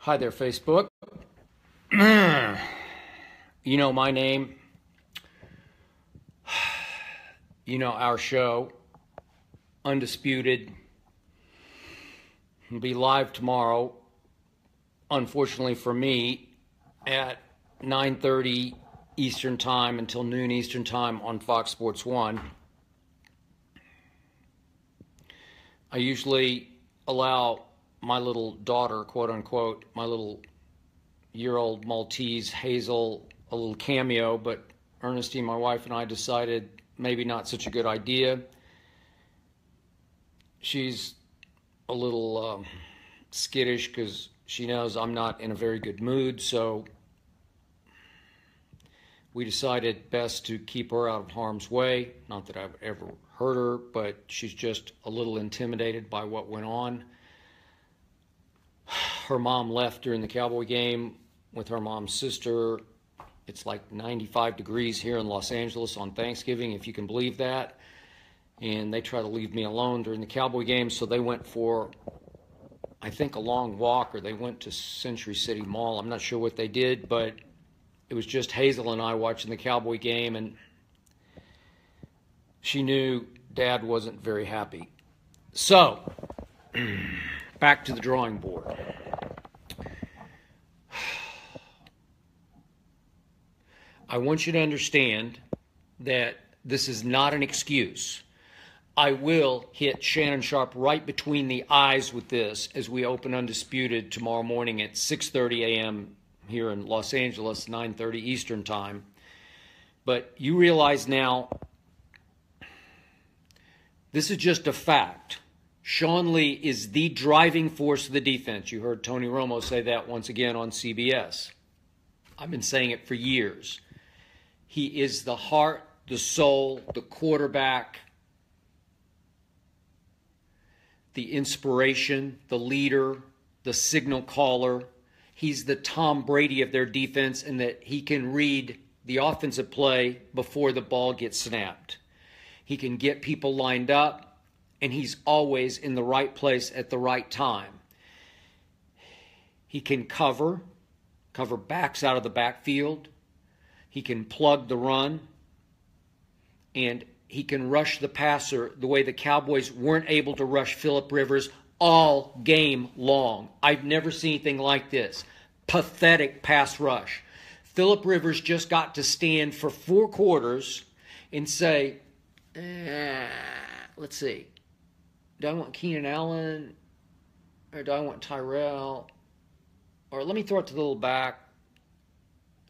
Hi there, Facebook. You know my name. You know our show, Undisputed. It'll be live tomorrow, unfortunately for me, at 9:30 Eastern Time until noon Eastern Time on Fox Sports 1. I usually allow my little daughter, quote unquote, my little year-old Maltese, Hazel, a little cameo, but Ernestine, my wife, and I decided maybe not such a good idea. She's a little skittish because she knows I'm not in a very good mood, so we decided best to keep her out of harm's way. Not that I've ever hurt her, but she's just a little intimidated by what went on. Her mom left during the Cowboy game with her mom's sister. It's like 95 degrees here in Los Angeles on Thanksgiving, if you can believe that. And they try to leave me alone during the Cowboy game, so they went for, I think, a long walk, or they went to Century City Mall. I'm not sure what they did, but it was just Hazel and I watching the Cowboy game, and she knew Dad wasn't very happy. So, back to the drawing board. I want you to understand that this is not an excuse. I will hit Shannon Sharp right between the eyes with this as we open Undisputed tomorrow morning at 6:30 a.m. here in Los Angeles, 9:30 Eastern Time. But you realize now, this is just a fact. Sean Lee is the driving force of the defense. You heard Tony Romo say that once again on CBS. I've been saying it for years. He is the heart, the soul, the quarterback, the inspiration, the leader, the signal caller. He's the Tom Brady of their defense in that he can read the offensive play before the ball gets snapped. He can get people lined up, and he's always in the right place at the right time. He can cover backs out of the backfield. He can plug the run, and he can rush the passer the way the Cowboys weren't able to rush Phillip Rivers all game long. I've never seen anything like this. Pathetic pass rush. Phillip Rivers just got to stand for 4 quarters and say, let's see, do I want Keenan Allen or do I want Tyrell? Or let me throw it to the little back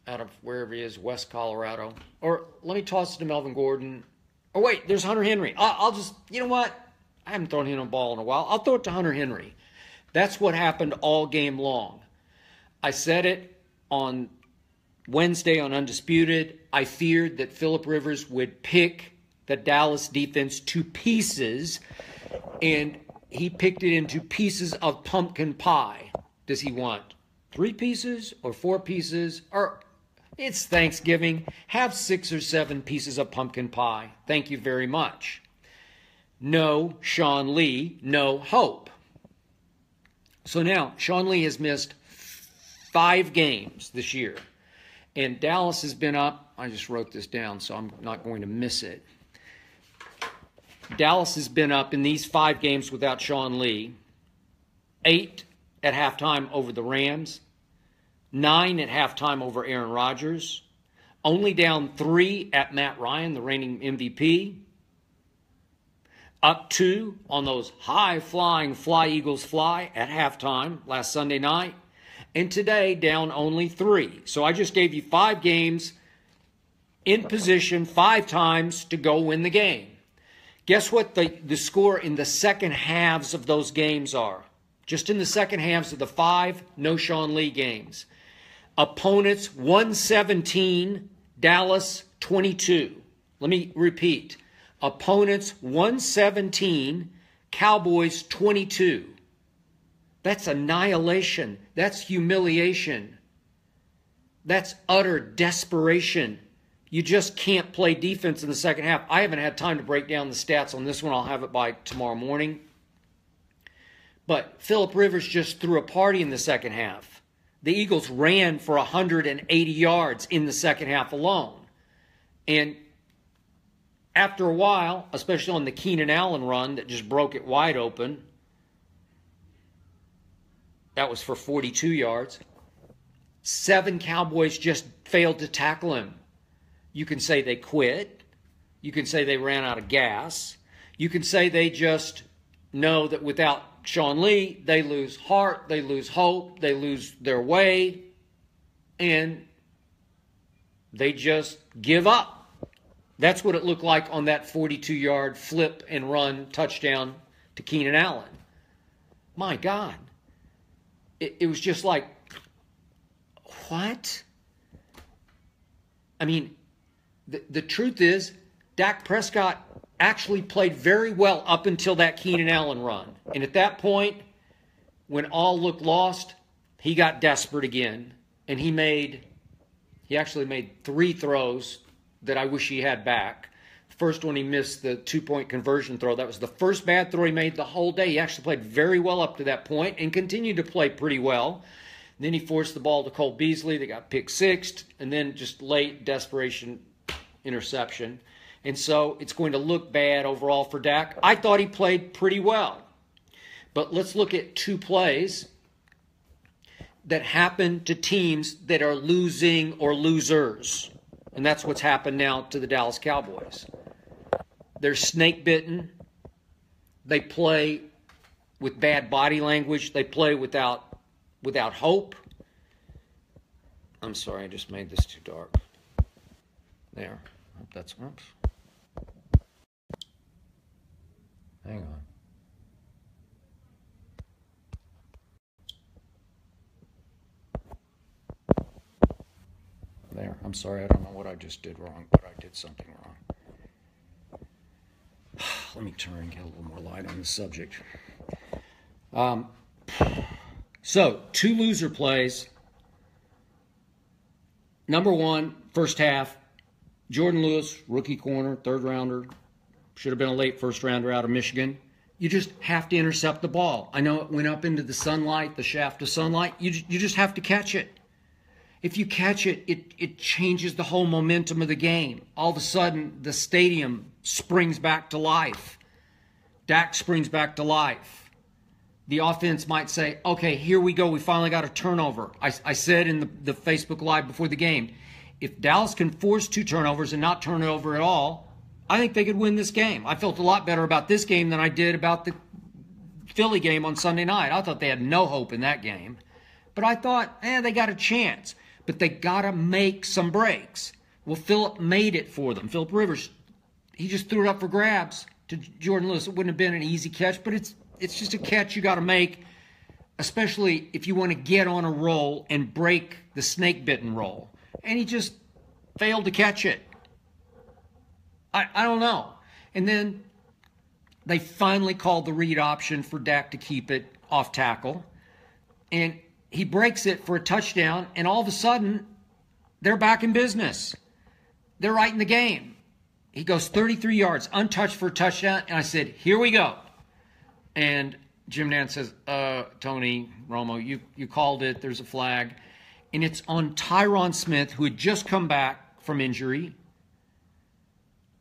out of wherever he is, West Colorado. Or let me toss it to Melvin Gordon. Or wait, there's Hunter Henry. I'll just, you know what? I haven't thrown him a ball in a while. I'll throw it to Hunter Henry. That's what happened all game long. I said it on Wednesday on Undisputed. I feared that Phillip Rivers would pick the Dallas defense to pieces, and he picked it into pieces of pumpkin pie. Does he want 3 pieces or 4 pieces? Or it's Thanksgiving. Have 6 or 7 pieces of pumpkin pie. Thank you very much. No Sean Lee, no hope. So now, Sean Lee has missed 5 games this year. And Dallas has been up. I just wrote this down, so I'm not going to miss it. Dallas has been up in these 5 games without Sean Lee. 8 at halftime over the Rams. 9 at halftime over Aaron Rodgers. Only down 3 at Matt Ryan, the reigning MVP. Up 2 on those high-flying Fly Eagles Fly at halftime last Sunday night. And today, down only 3. So I just gave you 5 games in position 5 times to go win the game. Guess what the score in the second halves of those games are? Just in the second halves of the 5 no Sean Lee games. Opponents 117, Dallas 22. Let me repeat. Opponents 117, Cowboys 22. That's annihilation. That's humiliation. That's utter desperation. You just can't play defense in the second half. I haven't had time to break down the stats on this one. I'll have it by tomorrow morning. But Phillip Rivers just threw a party in the second half. The Eagles ran for 180 yards in the second half alone. And after a while, especially on the Keenan Allen run that just broke it wide open, that was for 42 yards. 7 Cowboys just failed to tackle him. You can say they quit. You can say they ran out of gas. You can say they just know that without Sean Lee, they lose heart, they lose hope, they lose their way, and they just give up. That's what it looked like on that 42-yard flip and run touchdown to Keenan Allen. My God. It was just like, what? I mean, the truth is, Dak Prescott actually played very well up until that Keenan Allen run. And at that point, when all looked lost, he got desperate again. And he actually made 3 throws that I wish he had back. The first one, he missed the 2-point conversion throw. That was the first bad throw he made the whole day. He actually played very well up to that point and continued to play pretty well. Then he forced the ball to Cole Beasley. They got pick-sixed. And then just late desperation interception. And so it's going to look bad overall for Dak. I thought he played pretty well. But let's look at 2 plays that happen to teams that are losing or losers. And that's what's happened now to the Dallas Cowboys. They're snake bitten. They play with bad body language. They play without hope. I'm sorry, I just made this too dark. There. That's oops. Hang on. There. I'm sorry. I don't know what I just did wrong, but I did something wrong. Let me turn and get a little more light on the subject. So, 2 loser plays. Number 1, first half. Jordan Lewis, rookie corner, 3rd rounder. Should have been a late first rounder out of Michigan. You just have to intercept the ball. I know it went up into the sunlight, the shaft of sunlight. You just have to catch it. If you catch it, it changes the whole momentum of the game. All of a sudden, the stadium springs back to life. Dak springs back to life. The offense might say, okay, here we go. We finally got a turnover. I said in the Facebook Live before the game, if Dallas can force 2 turnovers and not turn it over at all, I think they could win this game. I felt a lot better about this game than I did about the Philly game on Sunday night. I thought they had no hope in that game. But I thought, they got a chance. But they got to make some breaks. Well, Phillip made it for them. Phillip Rivers, he just threw it up for grabs to Jordan Lewis. It wouldn't have been an easy catch, but it's just a catch you got to make, especially if you want to get on a roll and break the snake-bitten roll. And he just failed to catch it. I don't know. And then they finally called the read option for Dak to keep it off tackle. And he breaks it for a touchdown, and all of a sudden, they're back in business. They're right in the game. He goes 33 yards, untouched for a touchdown, and I said, here we go. And Jim Nantz says, Tony Romo, you called it. There's a flag. And it's on Tyron Smith, who had just come back from injury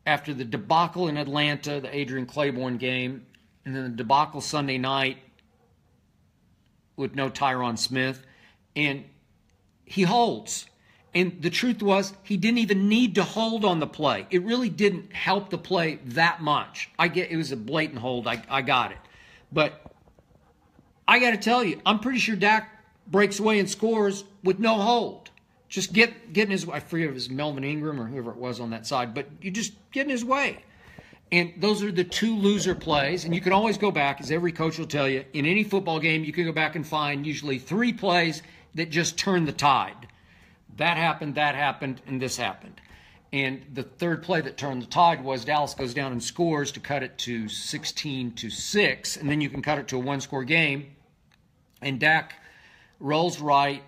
after the debacle in Atlanta, the Adrian Claiborne game, and then the debacle Sunday night with no Tyron Smith, and he holds. And the truth was, he didn't even need to hold on the play. It really didn't help the play that much. I get it was a blatant hold. I got it. But I got to tell you, I'm pretty sure Dak breaks away and scores with no hold. Just getting his, I forget if it was Melvin Ingram or whoever it was on that side, but you just get in his way. And those are the 2 loser plays. And you can always go back, as every coach will tell you, in any football game, you can go back and find usually 3 plays that just turn the tide. That happened, and this happened. And the 3rd play that turned the tide was Dallas goes down and scores to cut it to 16-6, and then you can cut it to a 1-score game. And Dak rolls right.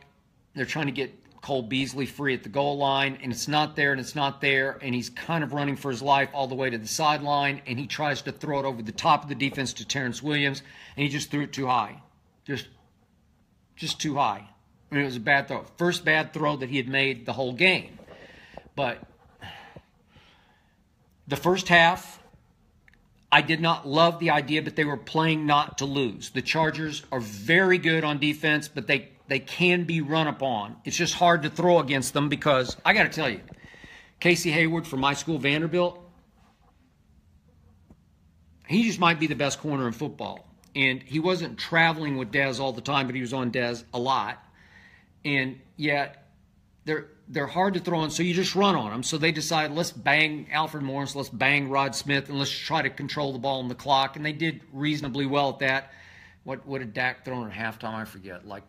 They're trying to get Cole Beasley free at the goal line, and it's not there, and he's kind of running for his life all the way to the sideline, and he tries to throw it over the top of the defense to Terrence Williams, and he just threw it too high. Just too high. I mean, it was a bad throw. First bad throw that he had made the whole game. But the first half, I did not love the idea, but they were playing not to lose. The Chargers are very good on defense, but they can be run upon. It's just hard to throw against them because, I got to tell you, Casey Hayward from my school, Vanderbilt, he just might be the best corner in football. And he wasn't traveling with Dez all the time, but he was on Dez a lot. And yet they're hard to throw on, so you just run on them. So they decided, let's bang Alfred Morris, let's bang Rod Smith, and let's try to control the ball on the clock. And they did reasonably well at that. What did Dak throw at halftime? I forget. Like,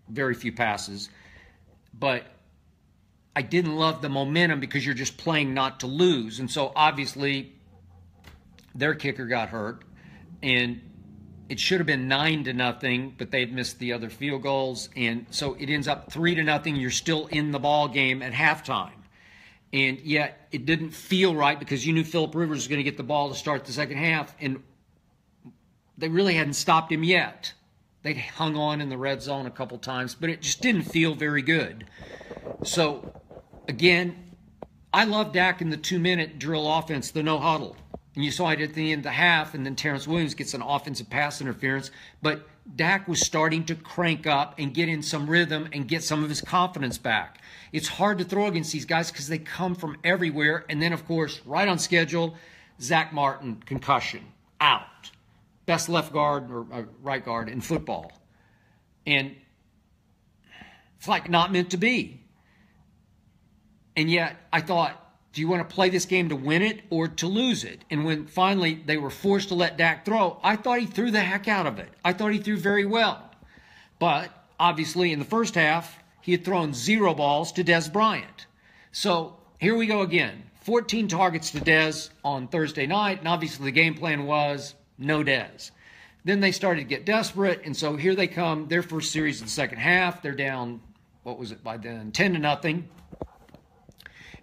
very few passes. But I didn't love the momentum because you're just playing not to lose. And so, obviously, their kicker got hurt. And it should have been 9-0, but they'd missed the other field goals. And so it ends up 3-0. You're still in the ball game at halftime. And yet it didn't feel right because you knew Phillip Rivers was going to get the ball to start the second half. And they really hadn't stopped him yet. They'd hung on in the red zone a couple times, but it just didn't feel very good. So, again, I love Dak in the 2-minute drill offense, the no huddle. And you saw it at the end of the half, and then Terrence Williams gets an offensive pass interference. But Dak was starting to crank up and get in some rhythm and get some of his confidence back. It's hard to throw against these guys because they come from everywhere. And then, of course, right on schedule, Zach Martin, concussion, out. Best left guard or right guard in football. And it's like not meant to be. And yet I thought, do you want to play this game to win it or to lose it? And when finally they were forced to let Dak throw, I thought he threw the heck out of it. I thought he threw very well. But obviously in the first half, he had thrown 0 balls to Dez Bryant. So here we go again. 14 targets to Dez on Thursday night, and obviously the game plan was no Dez. Then they started to get desperate, and so here they come, their first series in the second half. They're down, what was it by then, 10-0.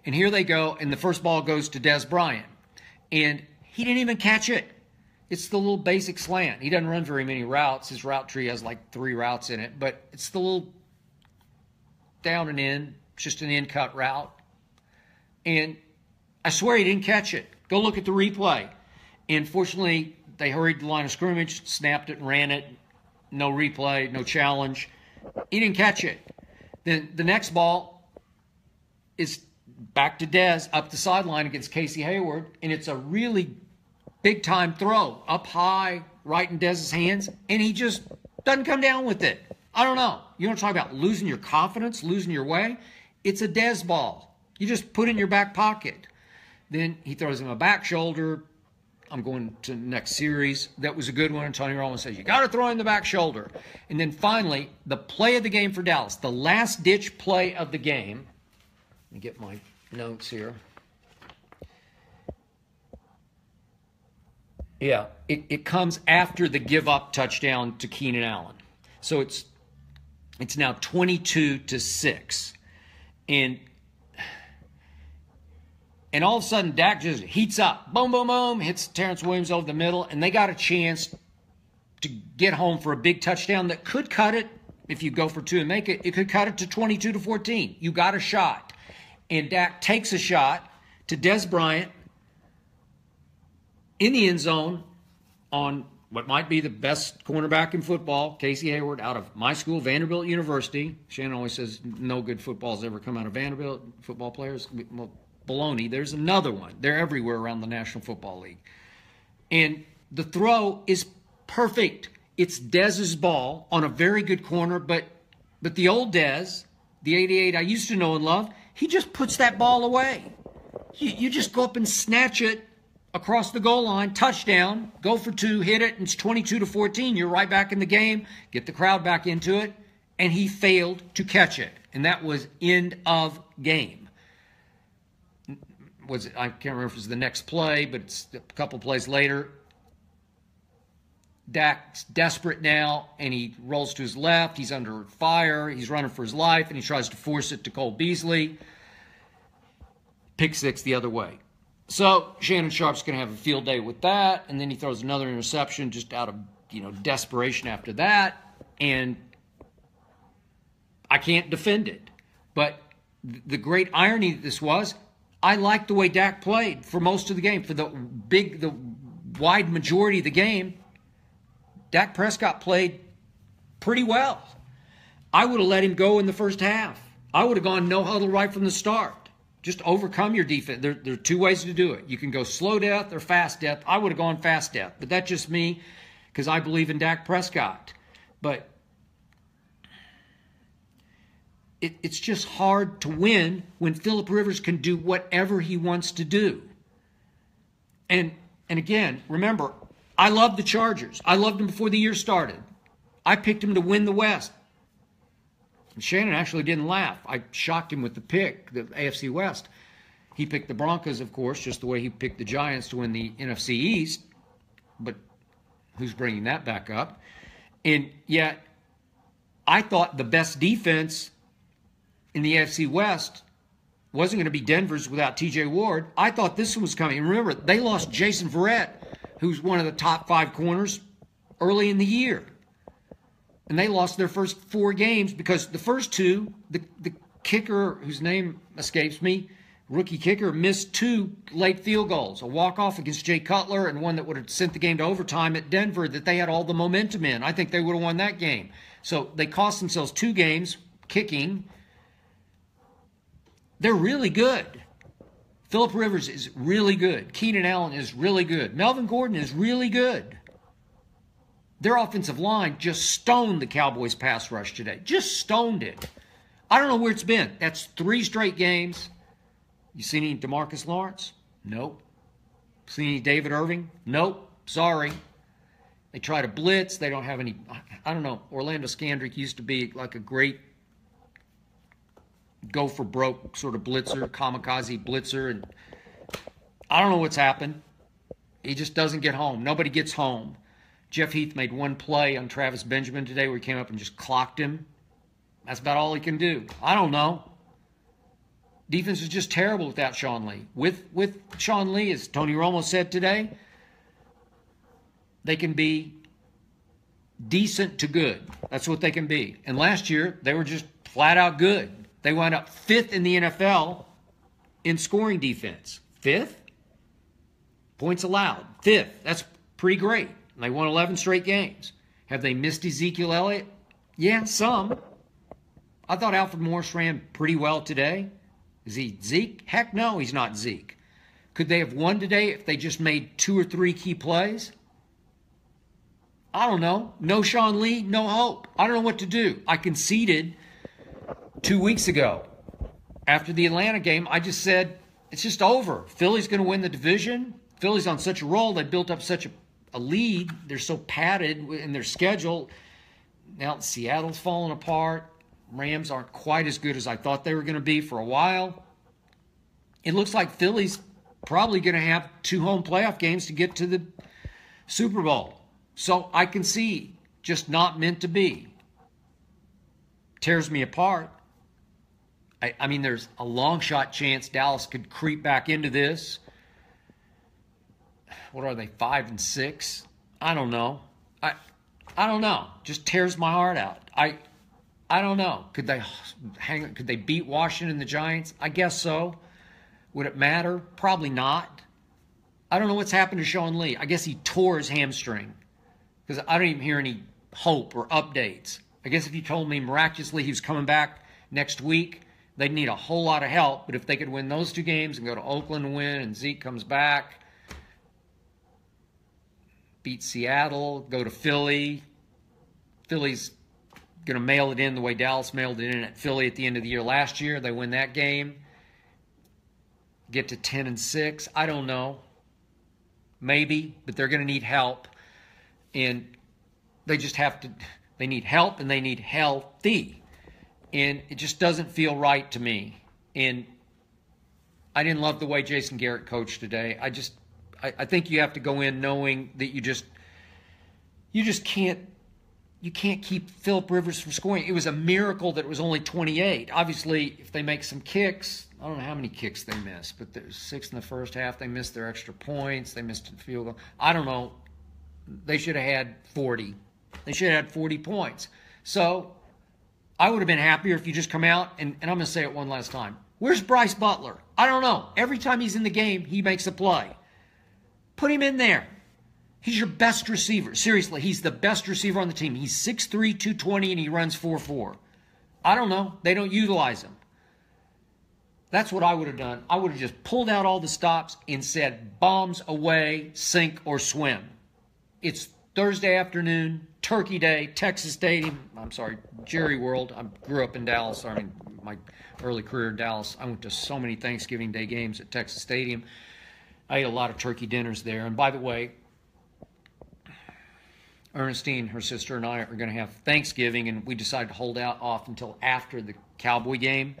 And here they go, and the first ball goes to Dez Bryant. And he didn't even catch it. It's the little basic slant. He doesn't run very many routes. His route tree has like 3 routes in it. But it's the little down and in, just an in-cut route. And I swear he didn't catch it. Go look at the replay. And fortunately, they hurried the line of scrimmage, snapped it and ran it. No replay, no challenge. He didn't catch it. Then the next ball is back to Dez up the sideline against Casey Hayward, and it's a really big-time throw up high, right in Dez's hands, and he just doesn't come down with it. I don't know. You want to talk about losing your confidence, losing your way? It's a Dez ball. You just put it in your back pocket. Then he throws him a back shoulder. I'm going to the next series. That was a good one. And Tony Romo says, you got to throw in the back shoulder. And then finally, the play of the game for Dallas, the last-ditch play of the game. Let me get my notes here. Yeah, it comes after the give-up touchdown to Keenan Allen. So it's now 22-6. And all of a sudden, Dak just heats up. Boom, boom, boom, hits Terrence Williams over the middle, and they got a chance to get home for a big touchdown that could cut it. If you go for 2 and make it, it could cut it to 22-14. You got a shot. And Dak takes a shot to Dez Bryant in the end zone on what might be the best cornerback in football, Casey Hayward, out of my school, Vanderbilt University. Shannon always says no good football's ever come out of Vanderbilt, football players. Well, baloney. There's another one. They're everywhere around the National Football League. And the throw is perfect. It's Dez's ball on a very good corner, but the old Dez, the 88 I used to know and love, he just puts that ball away. You just go up and snatch it across the goal line, touchdown, go for 2, hit it, and it's 22-14. You're right back in the game, get the crowd back into it, and he failed to catch it. And that was end of game. Was it? I can't remember if it was the next play, but it's a couple plays later. Dak's desperate now, and he rolls to his left. He's under fire. He's running for his life, and he tries to force it to Cole Beasley. Pick 6 the other way. So Shannon Sharp's going to have a field day with that, and then he throws another interception just out of desperation after that. And I can't defend it. But the great irony of this was, I liked the way Dak played for most of the game. For the wide majority of the game, Dak Prescott played pretty well. I would have let him go in the first half. I would have gone no huddle right from the start. Just overcome your defense. There are two ways to do it. You can go slow death or fast death. I would have gone fast death. But that's just me because I believe in Dak Prescott. But it's just hard to win when Phillip Rivers can do whatever he wants to do. And again, remember, I love the Chargers. I loved them before the year started. I picked them to win the West. And Shannon actually didn't laugh. I shocked him with the pick, the AFC West. He picked the Broncos, of course, just the way he picked the Giants to win the NFC East. But who's bringing that back up? And yet, I thought the best defense in the AFC West wasn't going to be Denver's without TJ Ward. I thought this one was coming. And remember, they lost Jason Verrett, who's one of the top 5 corners, early in the year. And they lost their first 4 games because the first 2, the kicker, whose name escapes me, rookie kicker, missed 2 late field goals, a walk-off against Jay Cutler and one that would have sent the game to overtime at Denver that they had all the momentum in. I think they would have won that game. So they cost themselves 2 games kicking. They're really good. Phillip Rivers is really good. Keenan Allen is really good. Melvin Gordon is really good. Their offensive line just stoned the Cowboys' pass rush today. Just stoned it. I don't know where it's been. That's 3 straight games. You seen any DeMarcus Lawrence? Nope. Seen any David Irving? Nope. Sorry. They try to blitz. They don't have any. I don't know. Orlando Scandrick used to be like a great go for broke sort of blitzer, kamikaze blitzer. And I don't know what's happened. He just doesn't get home. Nobody gets home. Jeff Heath made 1 play on Travis Benjamin today where he came up and just clocked him. That's about all he can do. I don't know. Defense is just terrible without Sean Lee. With Sean Lee, as Tony Romo said today, they can be decent to good. That's what they can be. And last year, they were just flat out good. They wound up 5th in the NFL in scoring defense. 5th? Points allowed. 5th. That's pretty great. And they won 11 straight games. Have they missed Ezekiel Elliott? Yeah, some. I thought Alfred Morris ran pretty well today. Is he Zeke? Heck no, he's not Zeke. Could they have won today if they just made 2 or 3 key plays? I don't know. No Sean Lee, no hope. I don't know what to do. I conceded 2 weeks ago. After the Atlanta game, I just said, it's just over. Philly's going to win the division. Philly's on such a roll. They built up such a lead. They're so padded in their schedule. Now Seattle's falling apart. Rams aren't quite as good as I thought they were going to be for a while. It looks like Philly's probably going to have 2 home playoff games to get to the Super Bowl. So I can see just not meant to be. Tears me apart. I mean, there's a long shot chance Dallas could creep back into this. What are they, 5 and 6? I don't know. I don't know. Just tears my heart out. I don't know. Could they beat Washington and the Giants? I guess so. Would it matter? Probably not. I don't know what's happened to Sean Lee. I guess he tore his hamstring because I don't even hear any hope or updates. I guess if you told me miraculously he was coming back next week, they'd need a whole lot of help. But if they could win those 2 games and go to Oakland and win and Zeke comes back, beat Seattle, go to Philly. Philly's going to mail it in the way Dallas mailed it in at Philly at the end of the year last year. They win that game. Get to 10 and 6. I don't know. Maybe, but they're going to need help. And they just have to, they need help and they need healthy. And it just doesn't feel right to me. And I didn't love the way Jason Garrett coached today. I think you have to go in knowing that you just can't keep Phillip Rivers from scoring. It was a miracle that it was only 28. Obviously, if they make some kicks, I don't know how many kicks they missed, but there's 6 in the first half. They missed their extra points. They missed a field goal. I don't know. They should have had 40. They should have had 40 points. So I would have been happier if you just come out, and I'm going to say it one last time. Where's Bryce Butler? I don't know. Every time he's in the game, he makes a play. Put him in there. He's your best receiver. Seriously, he's the best receiver on the team. He's 6'3", 220, and he runs 4.4. I don't know. They don't utilize him. That's what I would have done. I would have just pulled out all the stops and said, bombs away, sink or swim. It's Thursday afternoon, Turkey Day, Texas Stadium. I'm sorry, Jerry World. I grew up in Dallas. I mean, my early career in Dallas. I went to so many Thanksgiving Day games at Texas Stadium. I ate a lot of turkey dinners there. And by the way, Ernestine, her sister, and I are going to have Thanksgiving, and we decided to hold out off until after the Cowboy game.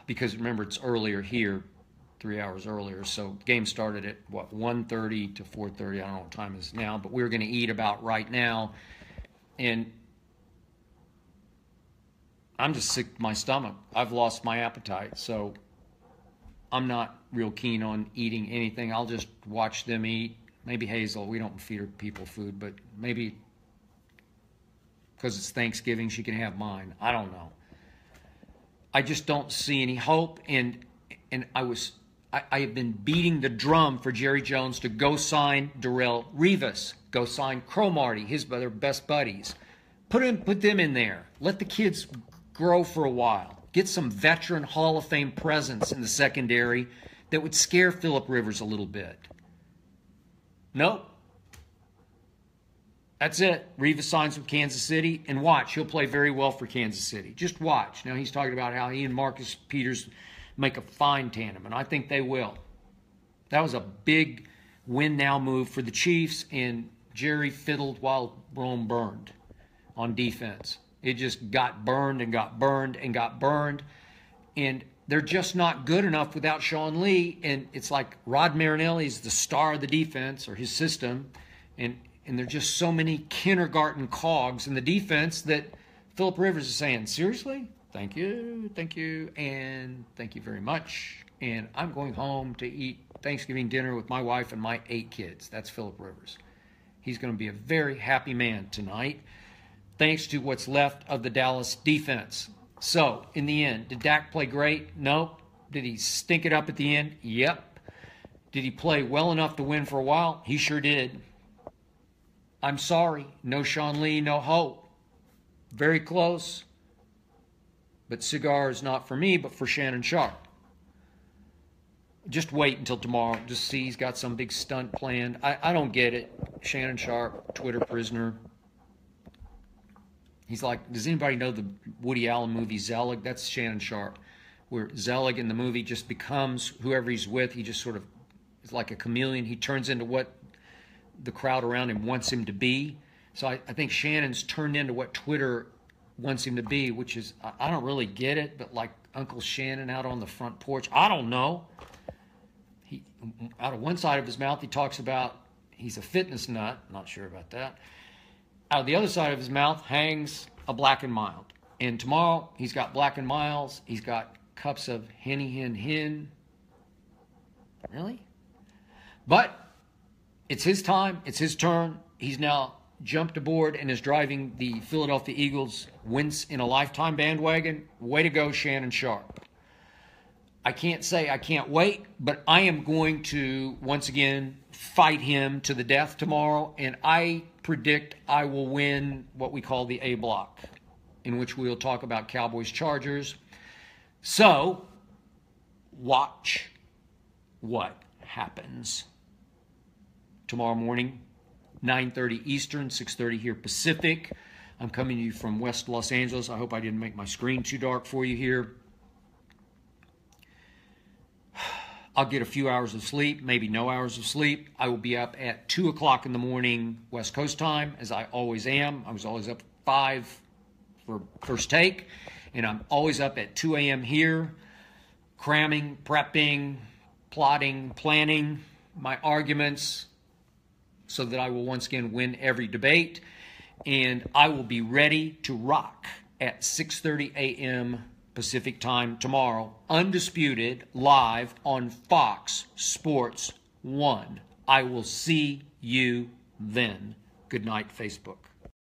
Because remember, it's earlier here, 3 hours earlier. So the game started at, what, 1:30 to 4:30. I don't know what time it is now, but we're going to eat about right now. And I'm just sick to my stomach. I've lost my appetite. So I'm not real keen on eating anything. I'll just watch them eat. Maybe Hazel. We don't feed people food, but maybe because it's Thanksgiving, she can have mine. I don't know. I just don't see any hope, and I have been beating the drum for Jerry Jones to go sign Darrelle Revis, go sign Cromartie, their best buddies. Put them in there. Let the kids grow for a while. Get some veteran Hall of Fame presence in the secondary that would scare Phillip Rivers a little bit. Nope. That's it. Revis signs with Kansas City, and watch. He'll play very well for Kansas City. Just watch. Now, he's talking about how he and Marcus Peters make a fine tandem, and I think they will. That was a big win-now move for the Chiefs, and Jerry fiddled while Rome burned on defense. It just got burned and got burned and got burned, and they're just not good enough without Sean Lee, and it's like Rod Marinelli's the star of the defense, or his system, and there are just so many kindergarten cogs in the defense that Phillip Rivers is saying, seriously? Thank you, and thank you very much. And I'm going home to eat Thanksgiving dinner with my wife and my 8 kids. That's Phillip Rivers. He's going to be a very happy man tonight, thanks to what's left of the Dallas defense. So, in the end, did Dak play great? No. Did he stink it up at the end? Yep. Did he play well enough to win for a while? He sure did. I'm sorry. No Sean Lee, no hope. Very close. But cigar is not for me, but for Shannon Sharp. Just wait until tomorrow. Just see he's got some big stunt planned. I don't get it. Shannon Sharp, Twitter prisoner. He's like, does anybody know the Woody Allen movie Zelig? That's Shannon Sharp, where Zelig in the movie just becomes whoever he's with. He just sort of is like a chameleon. He turns into what the crowd around him wants him to be. So I think Shannon's turned into what Twitter wants him to be, which is, I don't really get it, but like Uncle Shannon out on the front porch. I don't know. He, out of one side of his mouth, he talks about he's a fitness nut. Not sure about that. Out of the other side of his mouth hangs a Black and Mild. And tomorrow, he's got Black and Milds. He's got cups of Henny Hen Hen. Really? But it's his time. It's his turn. He's now jumped aboard and is driving the Philadelphia Eagles once-in-a-lifetime bandwagon. Way to go, Shannon Sharp. I can't say I can't wait, but I am going to, once again, fight him to the death tomorrow, and I predict I will win what we call the A block, in which we will talk about Cowboys-Chargers. So, watch what happens tomorrow morning, 9:30 Eastern, 6:30 here Pacific. I'm coming to you from West Los Angeles. I hope I didn't make my screen too dark for you here. I'll get a few hours of sleep, maybe no hours of sleep. I will be up at 2 o'clock in the morning West Coast time, as I always am. I was always up at 5 for first take, and I'm always up at 2 a.m. here, cramming, prepping, plotting, planning my arguments so that I will once again win every debate. And I will be ready to rock at 6:30 a.m. Pacific time tomorrow, Undisputed, live on Fox Sports 1. I will see you then. Good night, Facebook.